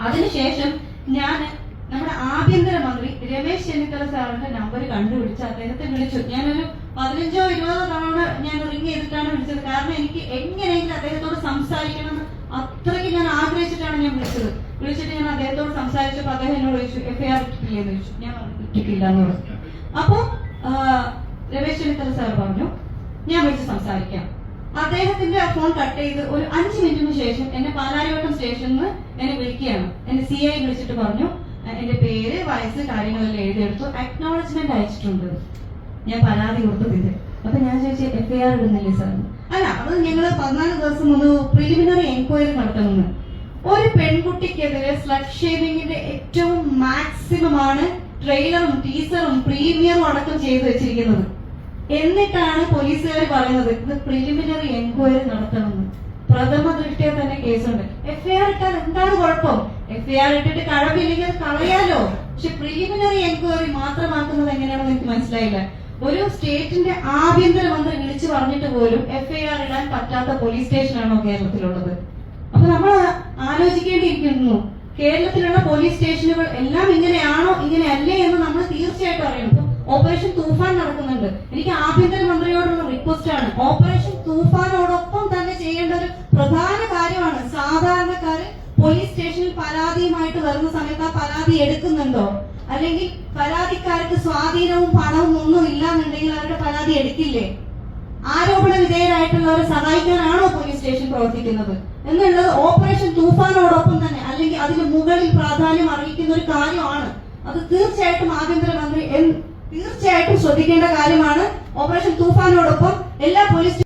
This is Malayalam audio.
അതിനുശേഷം ഞാൻ നമ്മുടെ ആഭ്യന്തരമന്ത്രി രമേശ് ചെന്നിത്തല സാറിന്റെ നമ്പർ കണ്ടുപിടിച്ച് അദ്ദേഹത്തെ വിളിച്ചു. ഞാനൊരു 15-20 തവണ ഞാൻ റിംഗ് ചെയ്തിട്ടാണ് വിളിച്ചത്. കാരണം എനിക്ക് എങ്ങനെയെങ്കിലും അദ്ദേഹത്തോട് സംസാരിക്കണം അത്രയ്ക്ക് ഞാൻ ആഗ്രഹിച്ചിട്ടാണ് ഞാൻ വിളിച്ചിട്ട് ഞാൻ അദ്ദേഹത്തോട് സംസാരിച്ചപ്പോൾ അദ്ദേഹം എന്നോട് ചോദിച്ചു FIR ഇട്ടിട്ടില്ലെന്ന് ചോദിച്ചു. ഞാൻ ഇട്ടിട്ടില്ല എന്ന് പറഞ്ഞു. അപ്പൊ രമേശ് ചെന്നിത്തല സാർ പറഞ്ഞു ഞാൻ വിളിച്ച് സംസാരിക്കാം. അദ്ദേഹത്തിന്റെ ഫോൺ കട്ട് ചെയ്ത് ഒരു 5 മിനിറ്റിന് ശേഷം എന്നെ പാലാരിവട്ടം സ്റ്റേഷനിൽ നിന്ന് എന്നെ വിളിക്കുകയാണ്. എന്നെ CI വിളിച്ചിട്ട് പറഞ്ഞു എന്റെ പേര്, വയസ്സ്, കാര്യങ്ങളെല്ലാം എഴുതിയെടുത്തു, അക്നോളജ്മെന്റ് അയച്ചിട്ടുണ്ട്, ഞാൻ പരാതി കൊടുത്തതിന്റെ. അപ്പൊ ഞാൻ ചോദിച്ചു FIR ഇടുന്നില്ലേ സാർ? അല്ല, അത് ഞങ്ങള് 14 ദിവസം മുമ്പ് പ്രിലിമിനറി എൻക്വയറി നടത്തണമെന്ന്. ഒരു പെൺകുട്ടിക്കെതിരെ സ്ലട്ട് ഷേമിങ്ങിന്റെ ഏറ്റവും മാക്സിമം ആണ് ട്രെയിലറും ടീസറും പ്രീമിയറും അടക്കം ചെയ്തു വെച്ചിരിക്കുന്നത്. എന്നിട്ടാണ് പോലീസുകാർ പറയുന്നത് ഇത് പ്രിലിമിനറി എൻക്വയറി നടത്തണമെന്ന്. പ്രഥമ ദൃഷ്ടിയ തന്നെ കേസുണ്ട്. FIR ഇട്ടാൽ എന്താണ് കുഴപ്പം? FIR ഇട്ടിട്ട് കഴവില്ലെങ്കിൽ അത് കളയാലോ. പക്ഷെ പ്രിലിമിനറി എൻക്വയറി മാത്രമാക്കുന്നത് എങ്ങനെയാണെന്ന് എനിക്ക് മനസ്സിലായില്ല. ഒരു സ്റ്റേറ്റിന്റെ ആഭ്യന്തരമന്ത്രി വിളിച്ചു പറഞ്ഞിട്ട് പോലും FIR ഇടാൻ പറ്റാത്ത പോലീസ് സ്റ്റേഷനാണോ കേരളത്തിലുള്ളത്? അപ്പൊ നമ്മൾ ആലോചിക്കേണ്ടിയിരിക്കുന്നു, കേരളത്തിലുള്ള പോലീസ് സ്റ്റേഷനുകൾ എല്ലാം ഇങ്ങനെയാണോ ഇങ്ങനെയല്ലേ എന്ന് നമ്മൾ തീർച്ചയായിട്ടും അറിയണം. ഓപ്പറേഷൻ തൂഫാൻ നടക്കുന്നുണ്ട്. എനിക്ക് ആഭ്യന്തരമന്ത്രിയോടുള്ള റിക്വസ്റ്റ് ആണ്, ഓപ്പറേഷൻ തൂഫാനോടൊപ്പം തന്നെ ചെയ്യേണ്ട ഒരു പ്രധാന കാര്യമാണ് സാധാരണക്കാര് പോലീസ് സ്റ്റേഷനിൽ പരാതിയുമായിട്ട് വരുന്ന സമയത്ത് ആ പരാതി എടുക്കുന്നുണ്ടോ, അല്ലെങ്കിൽ പരാതിക്കാർക്ക് സ്വാധീനവും പണവും ഒന്നും ഇല്ലാന്നുണ്ടെങ്കിൽ അവരുടെ പരാതി എടുക്കില്ലേ? ആരോപണ വിധേയരായിട്ടുള്ളവരെ സഹായിക്കാനാണോ പോലീസ് സ്റ്റേഷൻ പ്രവർത്തിക്കുന്നത് എന്നുള്ളത് ഓപ്പറേഷൻ തൂഫാനോടൊപ്പം തന്നെ അല്ലെങ്കിൽ അതിന് മുകളിൽ പ്രാധാന്യം അറിയിക്കുന്ന ഒരു കാര്യമാണ്. അത് തീർച്ചയായിട്ടും ആഭ്യന്തരമന്ത്രി തീർച്ചയായിട്ടും ശ്രദ്ധിക്കേണ്ട കാര്യമാണ്. ഓപ്പറേഷൻ തൂഫാനോടൊപ്പം എല്ലാ പോലീസ്